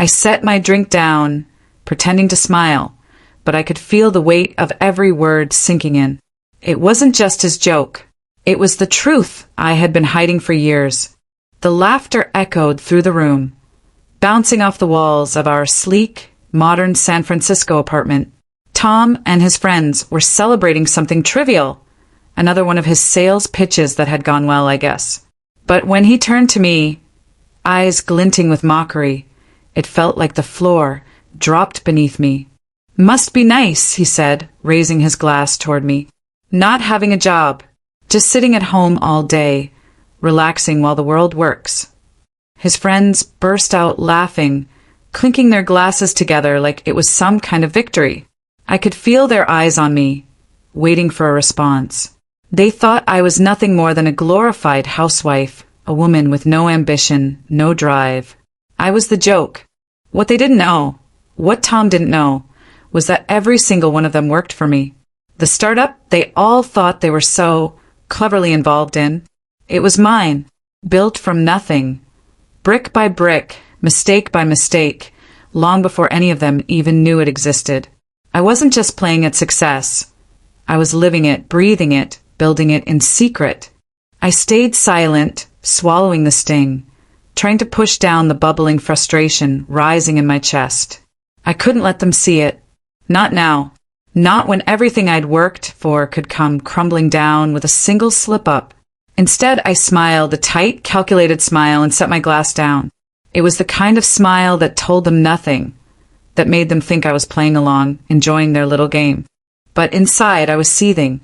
I set my drink down, pretending to smile, but I could feel the weight of every word sinking in. It wasn't just his joke. It was the truth I had been hiding for years. The laughter echoed through the room, bouncing off the walls of our sleek, modern San Francisco apartment. Tom and his friends were celebrating something trivial, another one of his sales pitches that had gone well, I guess. But when he turned to me, eyes glinting with mockery, it felt like the floor dropped beneath me. "Must be nice," he said, raising his glass toward me. "Not having a job, just sitting at home all day, relaxing while the world works." His friends burst out laughing, clinking their glasses together like it was some kind of victory. I could feel their eyes on me, waiting for a response. They thought I was nothing more than a glorified housewife, a woman with no ambition, no drive. I was the joke. What they didn't know, what Tom didn't know, was that every single one of them worked for me. The startup they all thought they were so cleverly involved in, it was mine, built from nothing, brick by brick, mistake by mistake, long before any of them even knew it existed. I wasn't just playing at success. I was living it, breathing it, building it in secret. I stayed silent, swallowing the sting, trying to push down the bubbling frustration rising in my chest. I couldn't let them see it. Not now. Not when everything I'd worked for could come crumbling down with a single slip-up. Instead, I smiled, a tight, calculated smile, and set my glass down. It was the kind of smile that told them nothing, that made them think I was playing along, enjoying their little game. But inside, I was seething.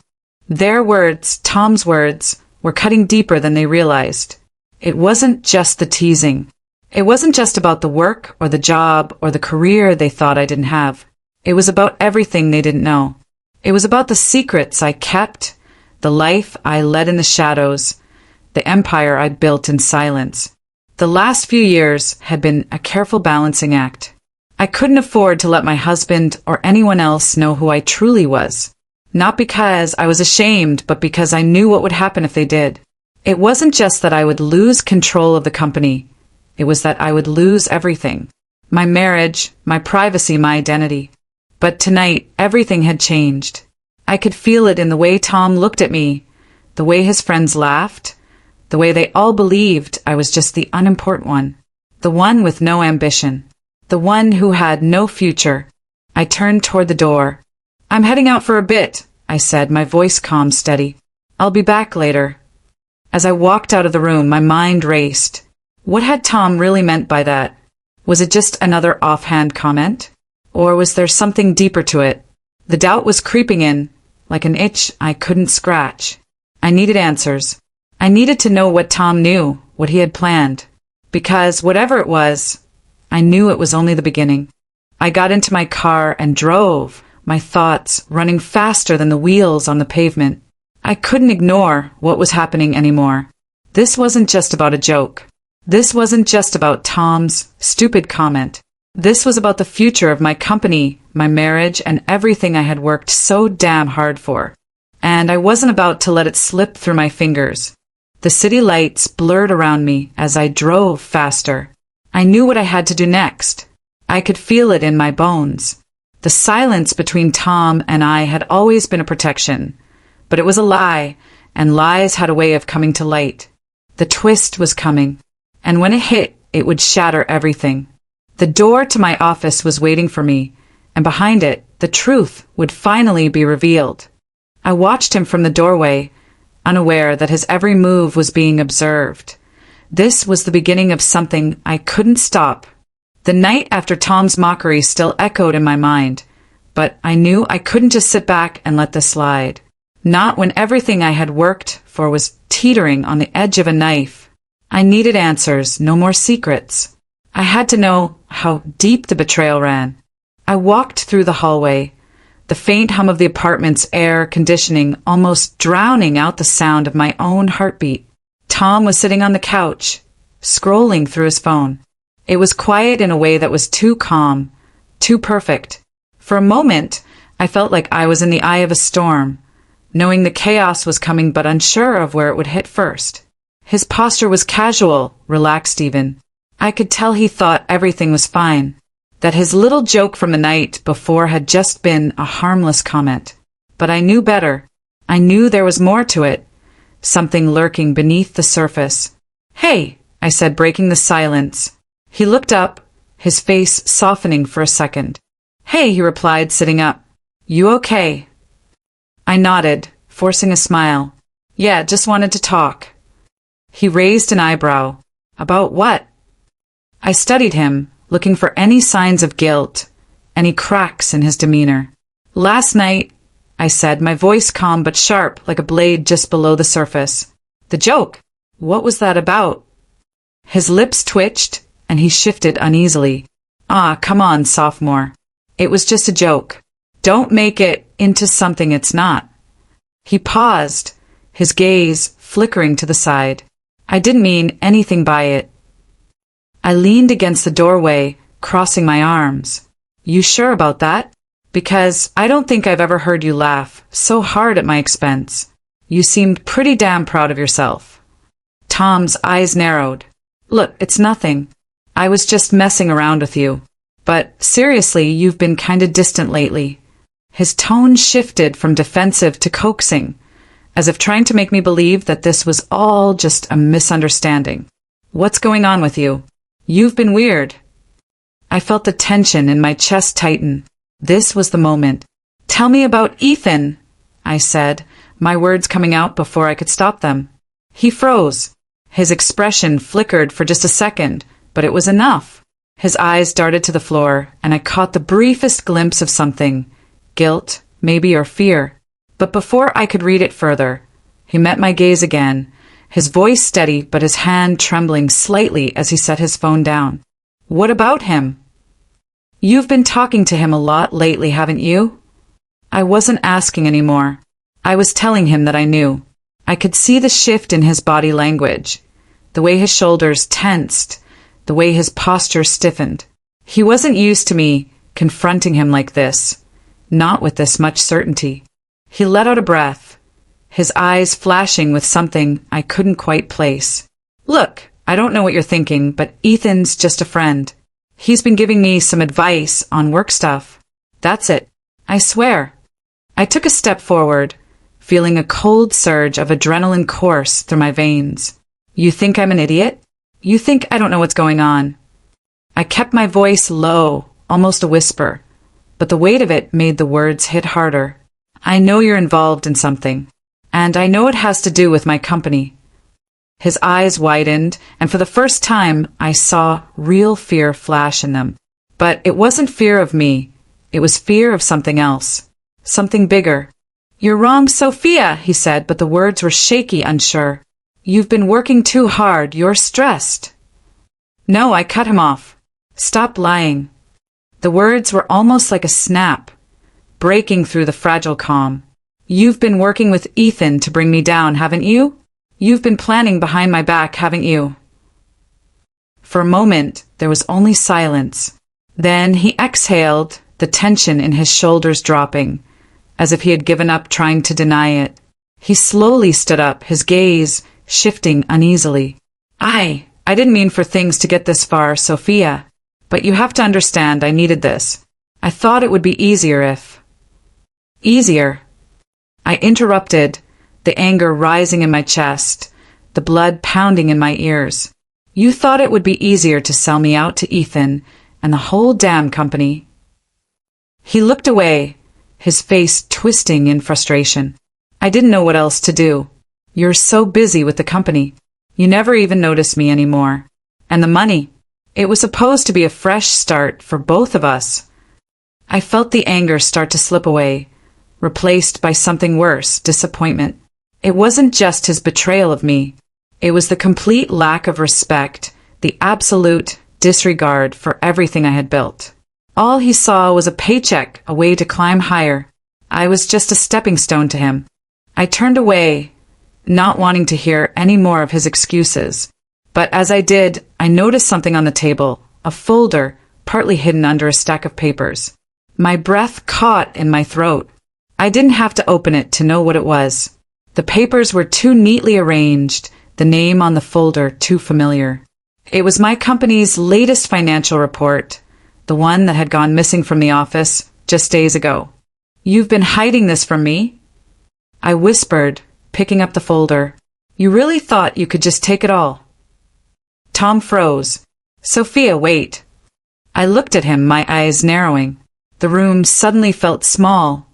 Their words, Tom's words, were cutting deeper than they realized. It wasn't just the teasing. It wasn't just about the work or the job or the career they thought I didn't have. It was about everything they didn't know. It was about the secrets I kept, the life I led in the shadows, the empire I built in silence. The last few years had been a careful balancing act. I couldn't afford to let my husband or anyone else know who I truly was. Not because I was ashamed, but because I knew what would happen if they did. It wasn't just that I would lose control of the company. It was that I would lose everything. My marriage, my privacy, my identity. But tonight, everything had changed. I could feel it in the way Tom looked at me, the way his friends laughed, the way they all believed I was just the unimportant one, the one with no ambition, the one who had no future. I turned toward the door. "I'm heading out for a bit," I said, my voice calm, steady. "I'll be back later." As I walked out of the room, my mind raced. What had Tom really meant by that? Was it just another offhand comment? Or was there something deeper to it? The doubt was creeping in, like an itch I couldn't scratch. I needed answers. I needed to know what Tom knew, what he had planned. Because whatever it was, I knew it was only the beginning. I got into my car and drove, my thoughts running faster than the wheels on the pavement. I couldn't ignore what was happening anymore. This wasn't just about a joke. This wasn't just about Tom's stupid comment. This was about the future of my company, my marriage, and everything I had worked so damn hard for. And I wasn't about to let it slip through my fingers. The city lights blurred around me as I drove faster. I knew what I had to do next. I could feel it in my bones. The silence between Tom and I had always been a protection. But it was a lie, and lies had a way of coming to light. The twist was coming, and when it hit, it would shatter everything. The door to my office was waiting for me, and behind it, the truth would finally be revealed. I watched him from the doorway, unaware that his every move was being observed. This was the beginning of something I couldn't stop. The night after Tom's mockery still echoed in my mind, but I knew I couldn't just sit back and let this slide. Not when everything I had worked for was teetering on the edge of a knife. I needed answers, no more secrets. I had to know how deep the betrayal ran. I walked through the hallway, the faint hum of the apartment's air conditioning almost drowning out the sound of my own heartbeat. Tom was sitting on the couch, scrolling through his phone. It was quiet in a way that was too calm, too perfect. For a moment, I felt like I was in the eye of a storm, knowing the chaos was coming but unsure of where it would hit first. His posture was casual, relaxed even. I could tell he thought everything was fine, that his little joke from the night before had just been a harmless comment. But I knew better. I knew there was more to it, something lurking beneath the surface. "Hey," I said, breaking the silence. He looked up, his face softening for a second. "Hey," he replied, sitting up. "You okay?" I nodded, forcing a smile. "Yeah, just wanted to talk." He raised an eyebrow. "About what?" I studied him, looking for any signs of guilt, any cracks in his demeanor. "Last night," I said, my voice calm but sharp like a blade just below the surface. "The joke. What was that about?" His lips twitched, and he shifted uneasily. "Ah, come on, sophomore. It was just a joke. Don't make it into something it's not." He paused, his gaze flickering to the side. I didn't mean anything by it. I leaned against the doorway, crossing my arms. "You sure about that? Because I don't think I've ever heard you laugh so hard at my expense. You seemed pretty damn proud of yourself." Tom's eyes narrowed. "Look, it's nothing. I was just messing around with you. But seriously, you've been kinda distant lately." His tone shifted from defensive to coaxing, as if trying to make me believe that this was all just a misunderstanding. "What's going on with you? You've been weird." I felt the tension in my chest tighten. This was the moment. "Tell me about Ethan," I said, my words coming out before I could stop them. He froze. His expression flickered for just a second, but it was enough. His eyes darted to the floor, and I caught the briefest glimpse of something. Guilt, maybe, or fear. But before I could read it further, he met my gaze again, his voice steady but his hand trembling slightly as he set his phone down. "What about him?" "You've been talking to him a lot lately, haven't you?" I wasn't asking anymore. I was telling him that I knew. I could see the shift in his body language, the way his shoulders tensed, the way his posture stiffened. He wasn't used to me confronting him like this, not with this much certainty. He let out a breath, his eyes flashing with something I couldn't quite place. "Look, I don't know what you're thinking, but Ethan's just a friend. He's been giving me some advice on work stuff. That's it. I swear." I took a step forward, feeling a cold surge of adrenaline course through my veins. "You think I'm an idiot? You think I don't know what's going on?" I kept my voice low, almost a whisper, but the weight of it made the words hit harder. "I know you're involved in something, and I know it has to do with my company." His eyes widened, and for the first time I saw real fear flash in them. But it wasn't fear of me. It was fear of something else. Something bigger. "You're wrong, Sophia," he said, but the words were shaky, unsure. "You've been working too hard. You're stressed." "No," I cut him off. "Stop lying." The words were almost like a snap, breaking through the fragile calm. "You've been working with Ethan to bring me down, haven't you? You've been planning behind my back, haven't you?" For a moment, there was only silence. Then he exhaled, the tension in his shoulders dropping, as if he had given up trying to deny it. He slowly stood up, his gaze shifting uneasily. I didn't mean for things to get this far, Sophia. But you have to understand I needed this. I thought it would be easier if... Easier? I interrupted, the anger rising in my chest, the blood pounding in my ears. "You thought it would be easier to sell me out to Ethan and the whole damn company." He looked away, his face twisting in frustration. I didn't know what else to do. "You're so busy with the company. You never even notice me anymore. And the money. It was supposed to be a fresh start for both of us." I felt the anger start to slip away, replaced by something worse, disappointment. It wasn't just his betrayal of me. It was the complete lack of respect, the absolute disregard for everything I had built. All he saw was a paycheck, a way to climb higher. I was just a stepping stone to him. I turned away, not wanting to hear any more of his excuses. But as I did, I noticed something on the table, a folder, partly hidden under a stack of papers. My breath caught in my throat. I didn't have to open it to know what it was. The papers were too neatly arranged, the name on the folder too familiar. It was my company's latest financial report, the one that had gone missing from the office just days ago. "You've been hiding this from me?" I whispered, picking up the folder. "You really thought you could just take it all?" Tom froze. "Sophia, wait." I looked at him, my eyes narrowing. The room suddenly felt small,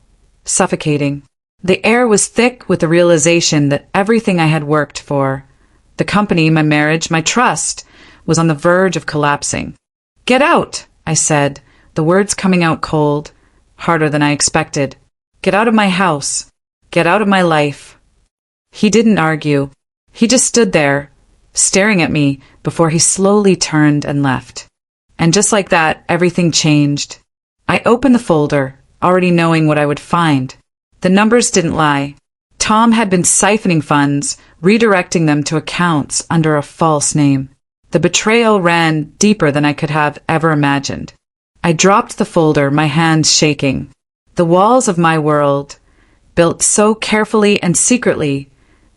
suffocating. The air was thick with the realization that everything I had worked for, the company, my marriage, my trust, was on the verge of collapsing. "Get out," I said, the words coming out cold, harder than I expected. "Get out of my house. Get out of my life." He didn't argue. He just stood there, staring at me before he slowly turned and left. And just like that, everything changed. I opened the folder, already knowing what I would find. The numbers didn't lie. Tom had been siphoning funds, redirecting them to accounts under a false name. The betrayal ran deeper than I could have ever imagined. I dropped the folder, my hands shaking. The walls of my world, built so carefully and secretly,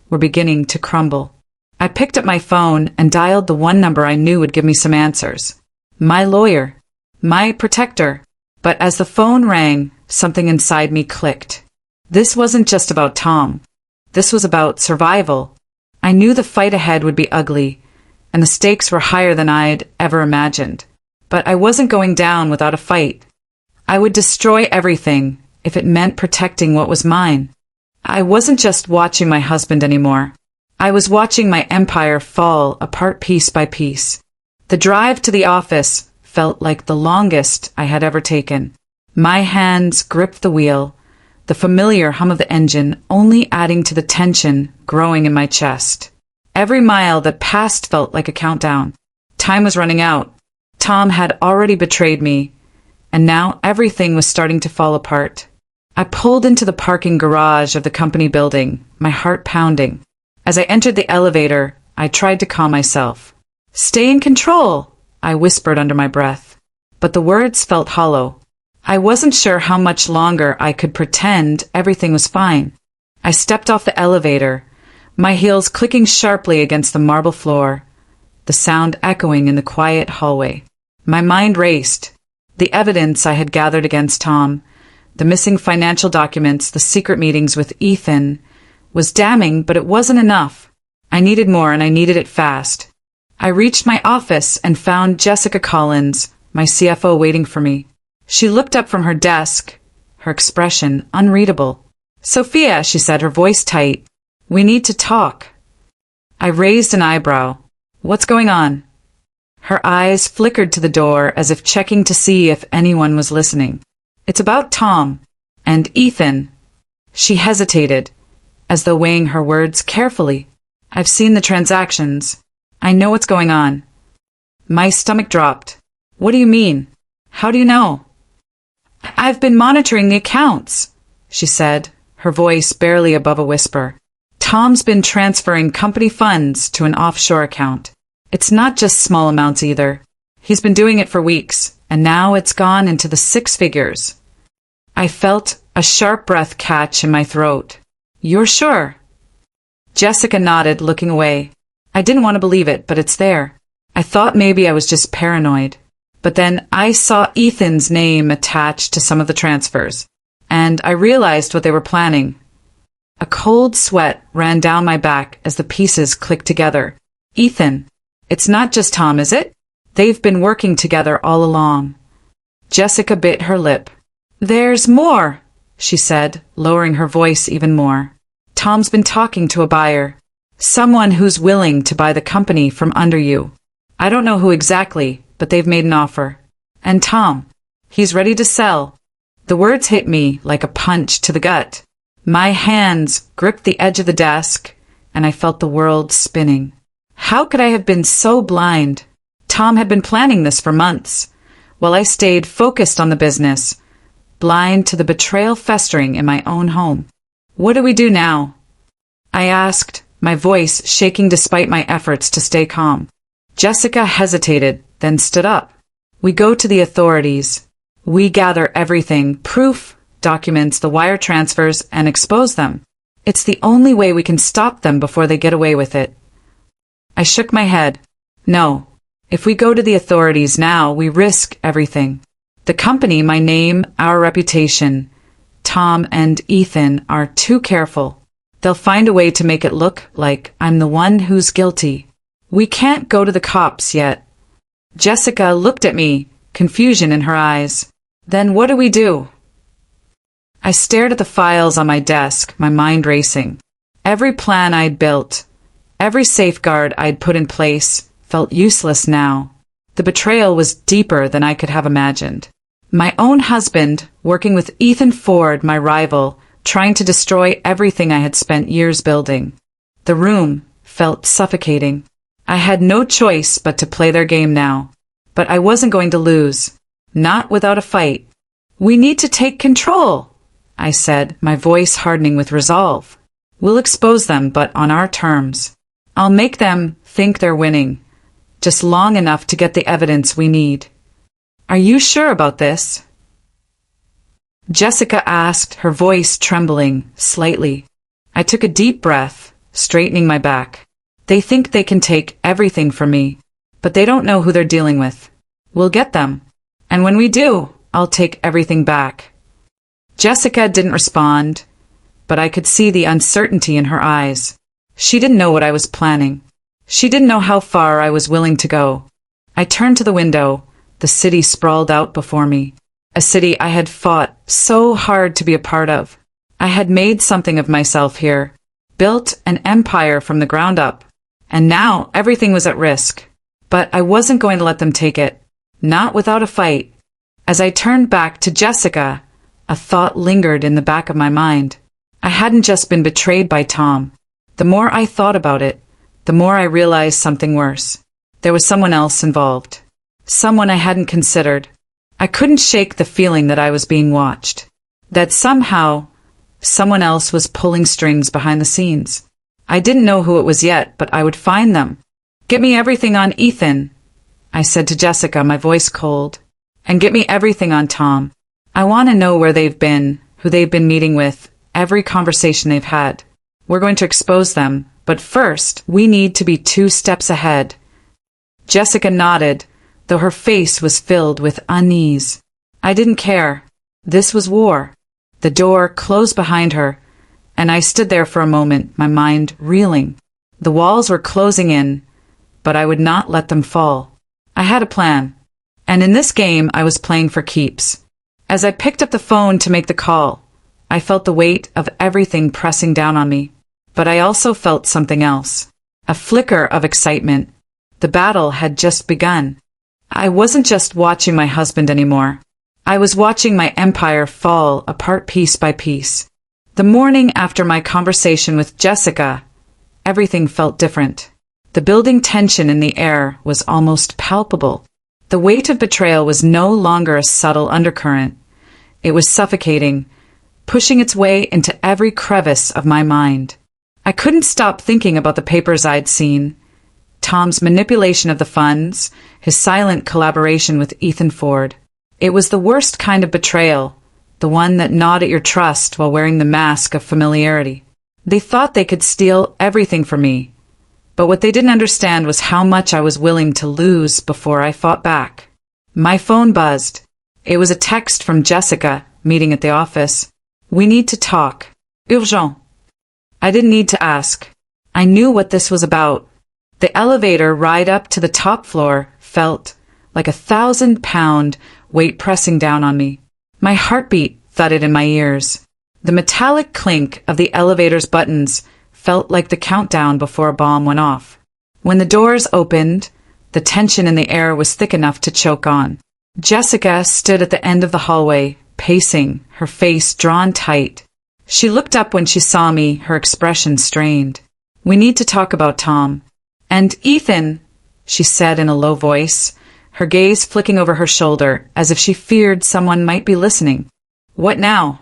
were beginning to crumble. I picked up my phone and dialed the one number I knew would give me some answers. My lawyer. My protector. But as the phone rang, something inside me clicked. This wasn't just about Tom. This was about survival. I knew the fight ahead would be ugly, and the stakes were higher than I'd ever imagined. But I wasn't going down without a fight. I would destroy everything if it meant protecting what was mine. I wasn't just watching my husband anymore. I was watching my empire fall apart piece by piece. The drive to the office felt like the longest I had ever taken. My hands gripped the wheel, the familiar hum of the engine only adding to the tension growing in my chest. Every mile that passed felt like a countdown. Time was running out. Tom had already betrayed me, and now everything was starting to fall apart. I pulled into the parking garage of the company building, my heart pounding. As I entered the elevator, I tried to calm myself. "Stay in control," I whispered under my breath. But the words felt hollow. I wasn't sure how much longer I could pretend everything was fine. I stepped off the elevator, my heels clicking sharply against the marble floor, the sound echoing in the quiet hallway. My mind raced. The evidence I had gathered against Tom, the missing financial documents, the secret meetings with Ethan, was damning, but it wasn't enough. I needed more, and I needed it fast. I reached my office and found Jessica Collins, my CFO, waiting for me. She looked up from her desk, her expression unreadable. "Sophia," she said, her voice tight, "we need to talk." I raised an eyebrow. "What's going on?" Her eyes flickered to the door as if checking to see if anyone was listening. "It's about Tom and Ethan." She hesitated, as though weighing her words carefully. "I've seen the transactions. I know what's going on." My stomach dropped. "What do you mean? How do you know?" "I've been monitoring the accounts," she said, her voice barely above a whisper. "Tom's been transferring company funds to an offshore account. It's not just small amounts either. He's been doing it for weeks, and now it's gone into the six figures." I felt a sharp breath catch in my throat. "You're sure?" Jessica nodded, looking away. I didn't want to believe it, but it's there. I thought maybe I was just paranoid. But then I saw Ethan's name attached to some of the transfers, and I realized what they were planning. A cold sweat ran down my back as the pieces clicked together. Ethan. It's not just Tom, is it? They've been working together all along. Jessica bit her lip. "There's more," she said, lowering her voice even more. "Tom's been talking to a buyer. Someone who's willing to buy the company from under you. I don't know who exactly, but they've made an offer. And Tom, he's ready to sell." The words hit me like a punch to the gut. My hands gripped the edge of the desk, and I felt the world spinning. How could I have been so blind? Tom had been planning this for months, while I stayed focused on the business, blind to the betrayal festering in my own home. "What do we do now?" I asked, my voice shaking despite my efforts to stay calm. Jessica hesitated, then stood up. "We go to the authorities. We gather everything, proof, documents, the wire transfers, and expose them. It's the only way we can stop them before they get away with it." I shook my head. "No, If we go to the authorities now, we risk everything. The company, my name, our reputation. Tom and Ethan are too careful. They'll find a way to make it look like I'm the one who's guilty. We can't go to the cops yet. Jessica looked at me, confusion in her eyes. Then what do we do? I stared at the files on my desk, my mind racing. Every plan I'd built, every safeguard I'd put in place, felt useless now. The betrayal was deeper than I could have imagined. My own husband, working with Ethan Ford, my rival, trying to destroy everything I had spent years building. The room felt suffocating. I had no choice but to play their game now. But I wasn't going to lose. Not without a fight. We need to take control, I said, my voice hardening with resolve. We'll expose them, but on our terms. I'll make them think they're winning. Just long enough to get the evidence we need. Are you sure about this? Jessica asked, her voice trembling slightly. I took a deep breath, straightening my back. They think they can take everything from me, but they don't know who they're dealing with. We'll get them. And when we do, I'll take everything back. Jessica didn't respond, but I could see the uncertainty in her eyes. She didn't know what I was planning. She didn't know how far I was willing to go. I turned to the window. The city sprawled out before me. A city I had fought so hard to be a part of. I had made something of myself here, built an empire from the ground up. And now everything was at risk. But I wasn't going to let them take it. Not without a fight. As I turned back to Jessica, a thought lingered in the back of my mind. I hadn't just been betrayed by Tom. The more I thought about it, the more I realized something worse. There was someone else involved. Someone I hadn't considered. I couldn't shake the feeling that I was being watched. That somehow, someone else was pulling strings behind the scenes. I didn't know who it was yet, but I would find them. Get me everything on Ethan, I said to Jessica, my voice cold. And get me everything on Tom. I want to know where they've been, who they've been meeting with, every conversation they've had. We're going to expose them, but first, we need to be 2 steps ahead. Jessica nodded, though her face was filled with unease. I didn't care. This was war. The door closed behind her, and I stood there for a moment, my mind reeling. The walls were closing in, but I would not let them fall. I had a plan, and in this game I was playing for keeps. As I picked up the phone to make the call, I felt the weight of everything pressing down on me. But I also felt something else. A flicker of excitement. The battle had just begun. I wasn't just watching my husband anymore. I was watching my empire fall apart piece by piece. The morning after my conversation with Jessica, everything felt different. The building tension in the air was almost palpable. The weight of betrayal was no longer a subtle undercurrent. It was suffocating, pushing its way into every crevice of my mind. I couldn't stop thinking about the papers I'd seen. Tom's manipulation of the funds, his silent collaboration with Ethan Ford. It was the worst kind of betrayal, the one that gnawed at your trust while wearing the mask of familiarity. They thought they could steal everything from me, but what they didn't understand was how much I was willing to lose before I fought back. My phone buzzed. It was a text from Jessica, meeting at the office. We need to talk. Urgent. I didn't need to ask. I knew what this was about. The elevator ride up to the top floor felt like 1,000-pound weight pressing down on me. My heartbeat thudded in my ears. The metallic clink of the elevator's buttons felt like the countdown before a bomb went off. When the doors opened, the tension in the air was thick enough to choke on. Jessica stood at the end of the hallway, pacing, her face drawn tight. She looked up when she saw me, her expression strained. We need to talk about Tom. And Ethan, she said in a low voice, her gaze flicking over her shoulder as if she feared someone might be listening. What now?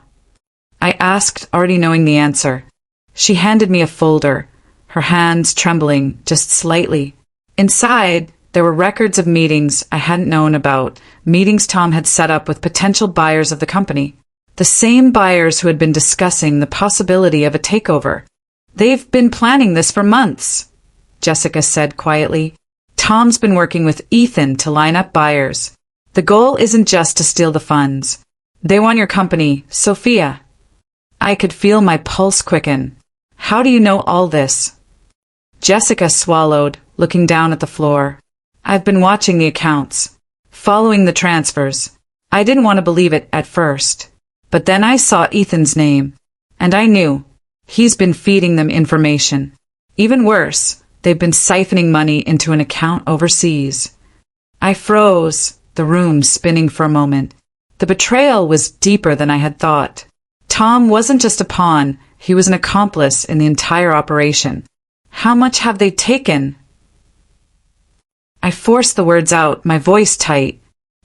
I asked, already knowing the answer. She handed me a folder, her hands trembling just slightly. Inside, there were records of meetings I hadn't known about, meetings Tom had set up with potential buyers of the company. The same buyers who had been discussing the possibility of a takeover. They've been planning this for months, Jessica said quietly. Tom's been working with Ethan to line up buyers. The goal isn't just to steal the funds. They want your company, Sophia. I could feel my pulse quicken. How do you know all this? Jessica swallowed, looking down at the floor. I've been watching the accounts, following the transfers. I didn't want to believe it at first. But then I saw Ethan's name, and I knew. He's been feeding them information. Even worse, they've been siphoning money into an account overseas. I froze, the room spinning for a moment. The betrayal was deeper than I had thought. Tom wasn't just a pawn, he was an accomplice in the entire operation. How much have they taken? I forced the words out, my voice tight.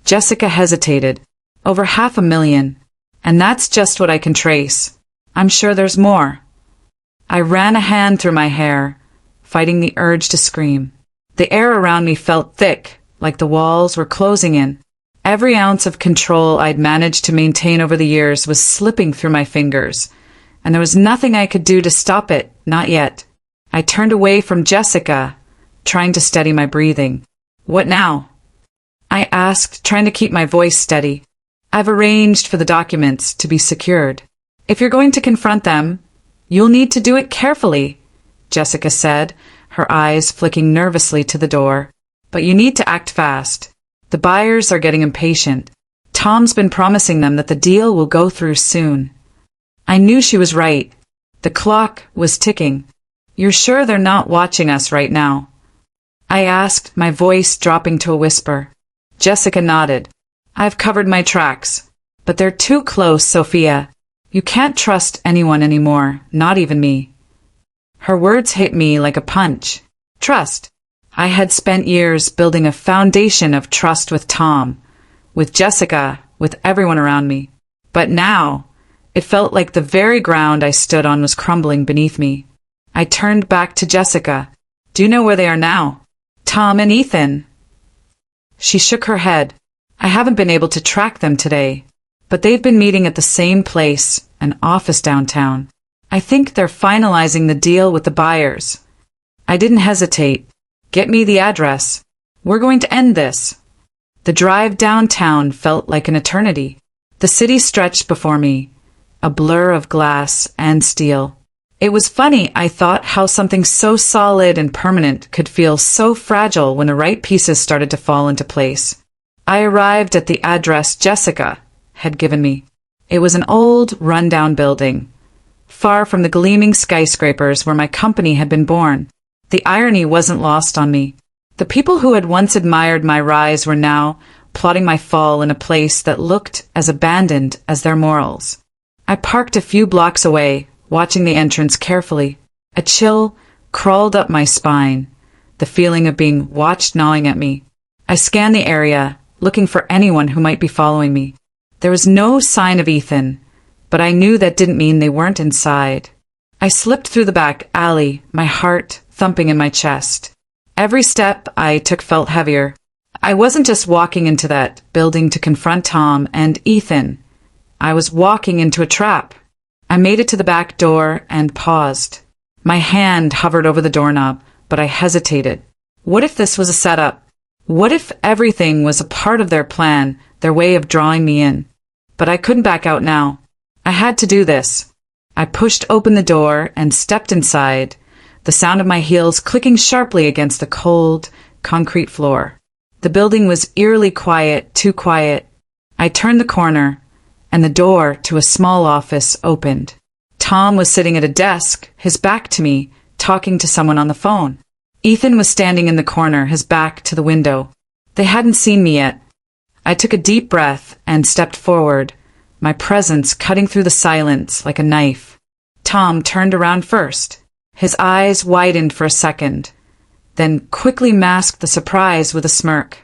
Jessica hesitated. Over $500,000. And that's just what I can trace. I'm sure there's more. I ran a hand through my hair, fighting the urge to scream. The air around me felt thick, like the walls were closing in. Every ounce of control I'd managed to maintain over the years was slipping through my fingers, and there was nothing I could do to stop it, not yet. I turned away from Jessica, trying to steady my breathing. What now? I asked, trying to keep my voice steady. I've arranged for the documents to be secured. If you're going to confront them, you'll need to do it carefully, Jessica said, her eyes flicking nervously to the door. But you need to act fast. The buyers are getting impatient. Tom's been promising them that the deal will go through soon. I knew she was right. The clock was ticking. You're sure they're not watching us right now? I asked, my voice dropping to a whisper. Jessica nodded. I've covered my tracks. But they're too close, Sophia. You can't trust anyone anymore, not even me. Her words hit me like a punch. Trust. I had spent years building a foundation of trust with Tom, with Jessica, with everyone around me. But now, it felt like the very ground I stood on was crumbling beneath me. I turned back to Jessica. Do you know where they are now? Tom and Ethan. She shook her head. I haven't been able to track them today, but they've been meeting at the same place, an office downtown. I think they're finalizing the deal with the buyers. I didn't hesitate. Get me the address. We're going to end this. The drive downtown felt like an eternity. The city stretched before me, a blur of glass and steel. It was funny, I thought, how something so solid and permanent could feel so fragile when the right pieces started to fall into place. I arrived at the address Jessica had given me. It was an old, run-down building, far from the gleaming skyscrapers where my company had been born. The irony wasn't lost on me. The people who had once admired my rise were now plotting my fall in a place that looked as abandoned as their morals. I parked a few blocks away, watching the entrance carefully. A chill crawled up my spine, the feeling of being watched gnawing at me. I scanned the area, looking for anyone who might be following me. There was no sign of Ethan, but I knew that didn't mean they weren't inside. I slipped through the back alley, my heart thumping in my chest. Every step I took felt heavier. I wasn't just walking into that building to confront Tom and Ethan. I was walking into a trap. I made it to the back door and paused. My hand hovered over the doorknob, but I hesitated. What if this was a setup? What if everything was a part of their plan, their way of drawing me in? But I couldn't back out now. I had to do this. I pushed open the door and stepped inside, the sound of my heels clicking sharply against the cold, concrete floor. The building was eerily quiet, too quiet. I turned the corner, and the door to a small office opened. Tom was sitting at a desk, his back to me, talking to someone on the phone. Ethan was standing in the corner, his back to the window. They hadn't seen me yet. I took a deep breath and stepped forward, my presence cutting through the silence like a knife. Tom turned around first. His eyes widened for a second, then quickly masked the surprise with a smirk.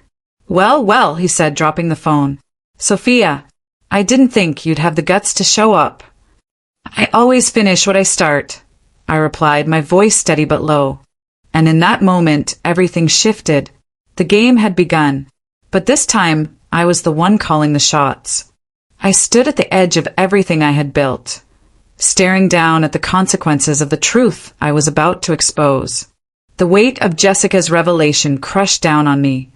Well, well, he said, dropping the phone. Sophia, I didn't think you'd have the guts to show up. I always finish what I start, I replied, my voice steady but low. And in that moment, everything shifted. The game had begun, but this time I was the one calling the shots. I stood at the edge of everything I had built, staring down at the consequences of the truth I was about to expose. The weight of Jessica's revelation crushed down on me,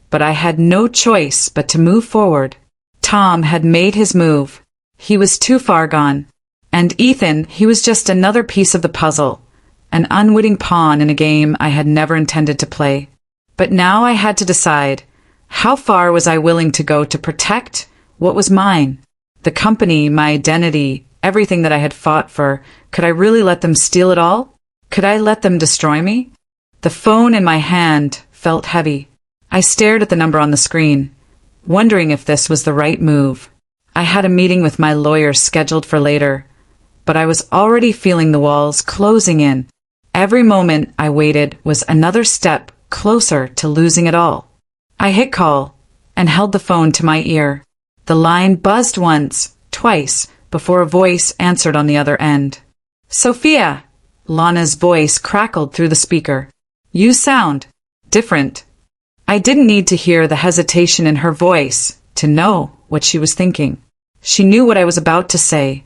but I had no choice but to move forward. Tom had made his move. He was too far gone. And Ethan, he was just another piece of the puzzle, an unwitting pawn in a game I had never intended to play. But now I had to decide, how far was I willing to go to protect what was mine? The company, my identity, everything that I had fought for. Could I really let them steal it all? Could I let them destroy me? The phone in my hand felt heavy. I stared at the number on the screen, wondering if this was the right move. I had a meeting with my lawyer scheduled for later, but I was already feeling the walls closing in. Every moment I waited was another step closer to losing it all. I hit call and held the phone to my ear. The line buzzed once, twice, before a voice answered on the other end. "Sophia!" Lana's voice crackled through the speaker. "You sound different." I didn't need to hear the hesitation in her voice to know what she was thinking. She knew what I was about to say.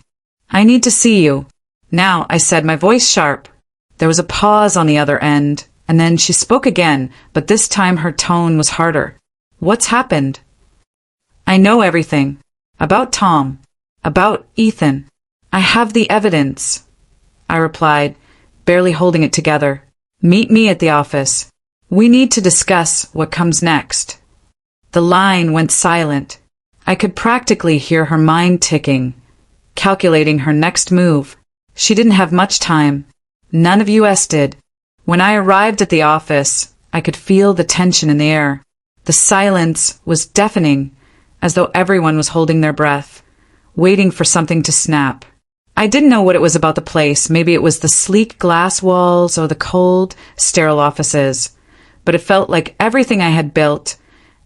"I need to see you now," I said, my voice sharp. There was a pause on the other end, and then she spoke again, but this time her tone was harder. "What's happened?" "I know everything. About Tom. About Ethan. I have the evidence," I replied, barely holding it together. "Meet me at the office. We need to discuss what comes next." The line went silent. I could practically hear her mind ticking, calculating her next move. She didn't have much time. None of us did. When I arrived at the office, I could feel the tension in the air. The silence was deafening, as though everyone was holding their breath, waiting for something to snap. I didn't know what it was about the place. Maybe it was the sleek glass walls or the cold, sterile offices. But it felt like everything I had built,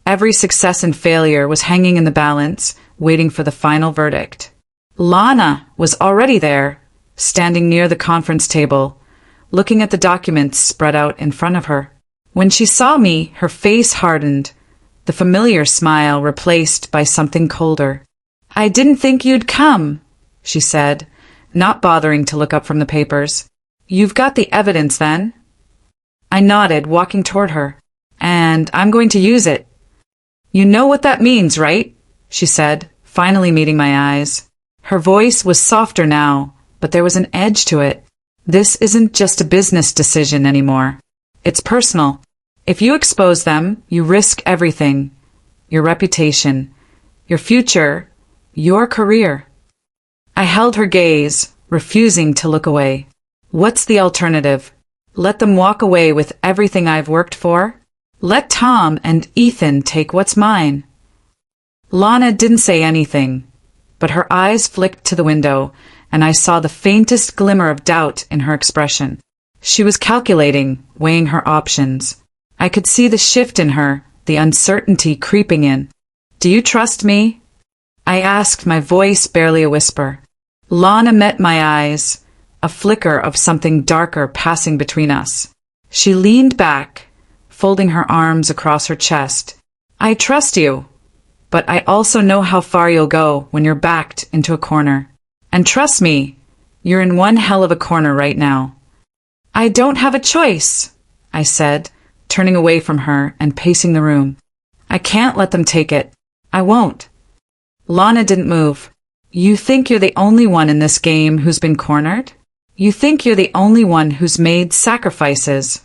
every success and failure, was hanging in the balance, waiting for the final verdict. Lana was already there, standing near the conference table, looking at the documents spread out in front of her. When she saw me, her face hardened, the familiar smile replaced by something colder. "I didn't think you'd come," she said, not bothering to look up from the papers. "You've got the evidence, then?" I nodded, walking toward her. "And I'm going to use it." "You know what that means, right?" she said, finally meeting my eyes. Her voice was softer now, but there was an edge to it. "This isn't just a business decision anymore. It's personal. If you expose them, you risk everything. Your reputation, your future, your career." I held her gaze, refusing to look away. "What's the alternative? Let them walk away with everything I've worked for? Let Tom and Ethan take what's mine?" Lana didn't say anything, but her eyes flicked to the window, and I saw the faintest glimmer of doubt in her expression. She was calculating, weighing her options. I could see the shift in her, the uncertainty creeping in. "Do you trust me?" I asked, my voice barely a whisper. Lana met my eyes, a flicker of something darker passing between us. She leaned back, folding her arms across her chest. "I trust you, but I also know how far you'll go when you're backed into a corner. And trust me, you're in one hell of a corner right now." "I don't have a choice," I said, turning away from her and pacing the room. "I can't let them take it. I won't." Lana didn't move. "You think you're the only one in this game who's been cornered? You think you're the only one who's made sacrifices?"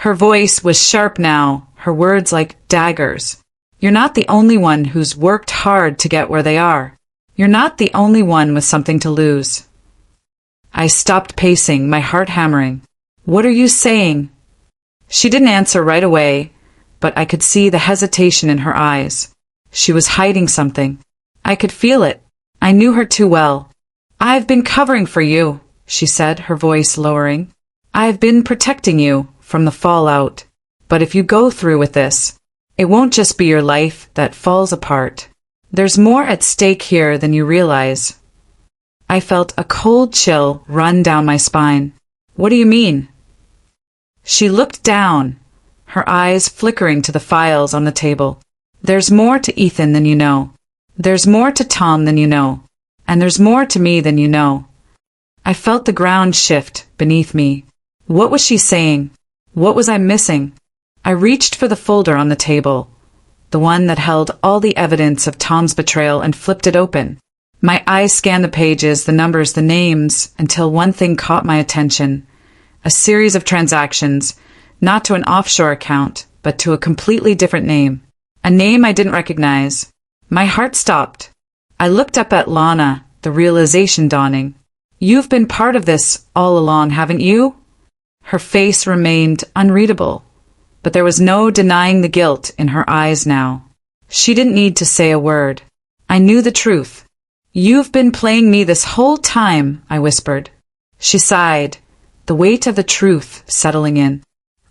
Her voice was sharp now, her words like daggers. "You're not the only one who's worked hard to get where they are. You're not the only one with something to lose." I stopped pacing, my heart hammering. "What are you saying?" She didn't answer right away, but I could see the hesitation in her eyes. She was hiding something. I could feel it. I knew her too well. "I've been covering for you," she said, her voice lowering. "I've been protecting you from the fallout. But if you go through with this, it won't just be your life that falls apart. There's more at stake here than you realize." I felt a cold chill run down my spine. "What do you mean?" She looked down, her eyes flickering to the files on the table. "There's more to Ethan than you know. There's more to Tom than you know. And there's more to me than you know." I felt the ground shift beneath me. What was she saying? What was I missing? I reached for the folder on the table, the one that held all the evidence of Tom's betrayal, and flipped it open. My eyes scanned the pages, the numbers, the names, until one thing caught my attention. A series of transactions, not to an offshore account, but to a completely different name. A name I didn't recognize. My heart stopped. I looked up at Lana, the realization dawning. You've been part of this all along, haven't you? Her face remained unreadable, but there was no denying the guilt in her eyes now. She didn't need to say a word. I knew the truth. You've been playing me this whole time, I whispered. She sighed, the weight of the truth settling in.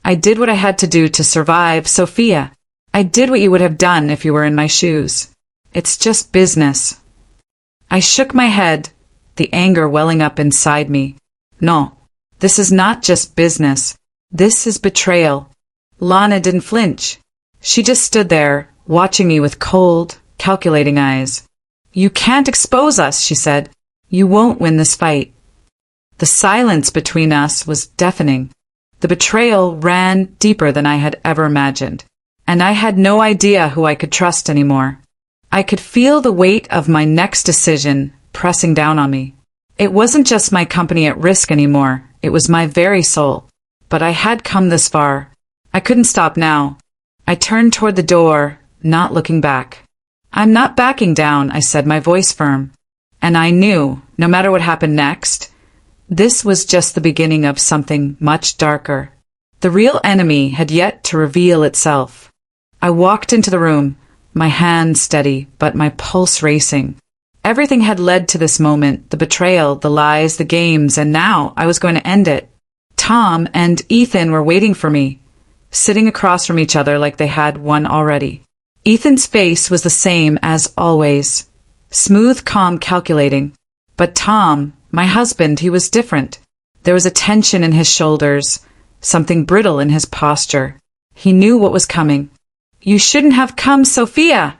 I did what I had to do to survive, Sophia. I did what you would have done if you were in my shoes. It's just business. I shook my head, the anger welling up inside me. No, this is not just business. This is betrayal. Lana didn't flinch. She just stood there, watching me with cold, calculating eyes. You can't expose us, she said. You won't win this fight. The silence between us was deafening. The betrayal ran deeper than I had ever imagined, and I had no idea who I could trust anymore. I could feel the weight of my next decision pressing down on me. It wasn't just my company at risk anymore, it was my very soul. But I had come this far. I couldn't stop now. I turned toward the door, not looking back. I'm not backing down, I said, my voice firm. And I knew, no matter what happened next, this was just the beginning of something much darker. The real enemy had yet to reveal itself. I walked into the room, my hand steady, but my pulse racing. Everything had led to this moment, the betrayal, the lies, the games, and now I was going to end it. Tom and Ethan were waiting for me, sitting across from each other like they had won already. Ethan's face was the same as always, smooth, calm, calculating. But Tom, my husband, he was different. There was a tension in his shoulders, something brittle in his posture. He knew what was coming. You shouldn't have come, Sophia,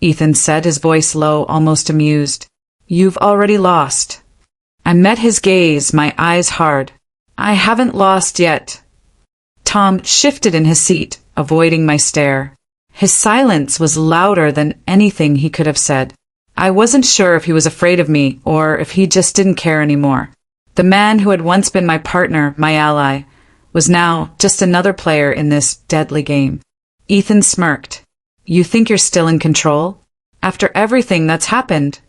Ethan said, his voice low, almost amused. You've already lost. I met his gaze, my eyes hard. I haven't lost yet. Tom shifted in his seat, avoiding my stare. His silence was louder than anything he could have said. I wasn't sure if he was afraid of me or if he just didn't care anymore. The man who had once been my partner, my ally, was now just another player in this deadly game. Ethan smirked. You think you're still in control? After everything that's happened?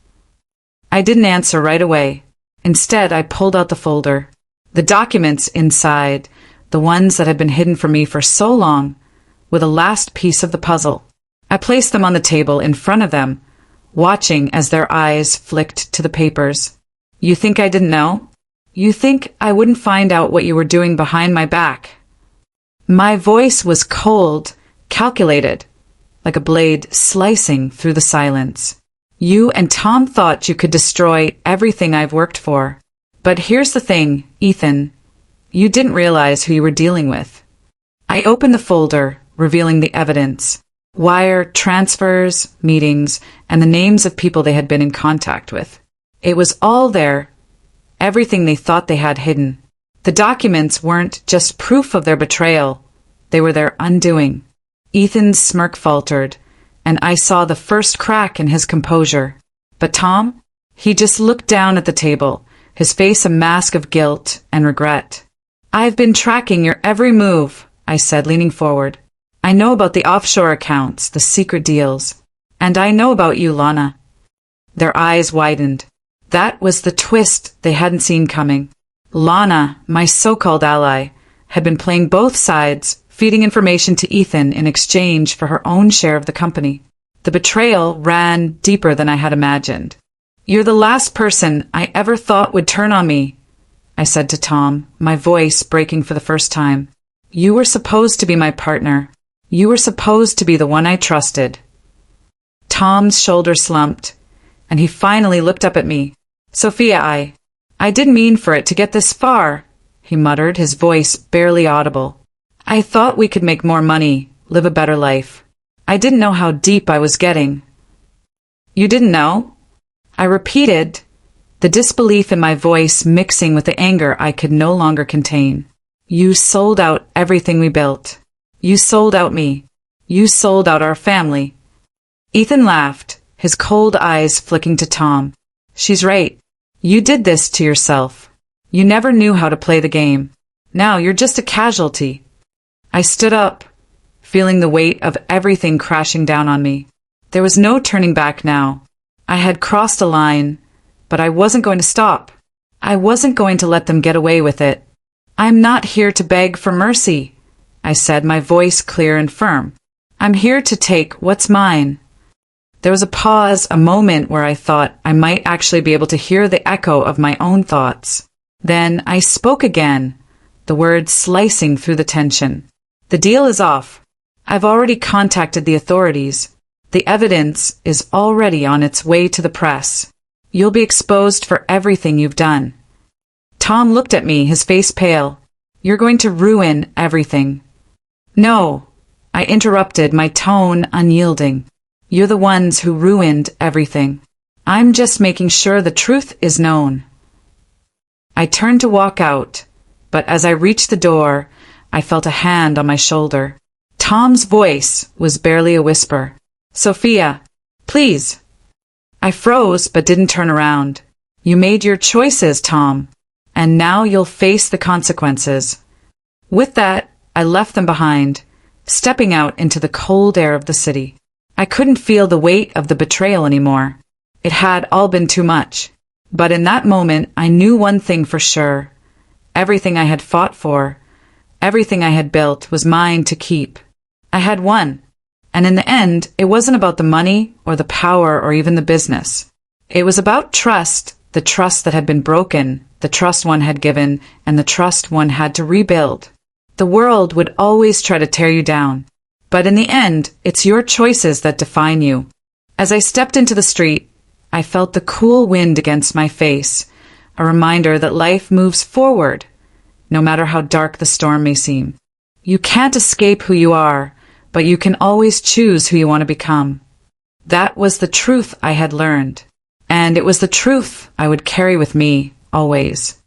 I didn't answer right away. Instead, I pulled out the folder. The documents inside, the ones that had been hidden from me for so long, were the last piece of the puzzle. I placed them on the table in front of them, watching as their eyes flicked to the papers. You think I didn't know? You think I wouldn't find out what you were doing behind my back? My voice was cold, calculated, like a blade slicing through the silence. You and Tom thought you could destroy everything I've worked for. But here's the thing, Ethan. You didn't realize who you were dealing with. I opened the folder, revealing the evidence. Wire transfers, meetings, and the names of people they had been in contact with. It was all there, everything they thought they had hidden. The documents weren't just proof of their betrayal, they were their undoing. Ethan's smirk faltered, and I saw the first crack in his composure. But Tom? He just looked down at the table, his face a mask of guilt and regret. I've been tracking your every move, I said, leaning forward. I know about the offshore accounts, the secret deals. And I know about you, Lana. Their eyes widened. That was the twist they hadn't seen coming. Lana, my so-called ally, had been playing both sides, feeding information to Ethan in exchange for her own share of the company. The betrayal ran deeper than I had imagined. You're the last person I ever thought would turn on me, I said to Tom, my voice breaking for the first time. You were supposed to be my partner. You were supposed to be the one I trusted. Tom's shoulder slumped, and he finally looked up at me. Sophia, I didn't mean for it to get this far, he muttered, his voice barely audible. I thought we could make more money, live a better life. I didn't know how deep I was getting. You didn't know? I repeated, the disbelief in my voice mixing with the anger I could no longer contain. You sold out everything we built. You sold out me. You sold out our family. Ethan laughed, his cold eyes flicking to Tom. She's right. You did this to yourself. You never knew how to play the game. Now you're just a casualty. I stood up, feeling the weight of everything crashing down on me. There was no turning back now. I had crossed a line, but I wasn't going to stop. I wasn't going to let them get away with it. I'm not here to beg for mercy, I said, my voice clear and firm. I'm here to take what's mine. There was a pause, a moment where I thought I might actually be able to hear the echo of my own thoughts. Then I spoke again, the words slicing through the tension. The deal is off. I've already contacted the authorities. The evidence is already on its way to the press. You'll be exposed for everything you've done. Tom looked at me, his face pale. You're going to ruin everything. No, I interrupted, my tone unyielding. You're the ones who ruined everything. I'm just making sure the truth is known. I turned to walk out, but as I reached the door, I felt a hand on my shoulder. Tom's voice was barely a whisper. Sophia, please. I froze but didn't turn around. You made your choices, Tom, and now you'll face the consequences. With that, I left them behind, stepping out into the cold air of the city. I couldn't feel the weight of the betrayal anymore. It had all been too much. But in that moment, I knew one thing for sure. Everything I had fought for, everything I had built was mine to keep. I had won. And in the end, it wasn't about the money or the power or even the business. It was about trust, the trust that had been broken, the trust one had given, and the trust one had to rebuild. The world would always try to tear you down. But in the end, it's your choices that define you. As I stepped into the street, I felt the cool wind against my face, a reminder that life moves forward, no matter how dark the storm may seem. You can't escape who you are, but you can always choose who you want to become. That was the truth I had learned, and it was the truth I would carry with me always.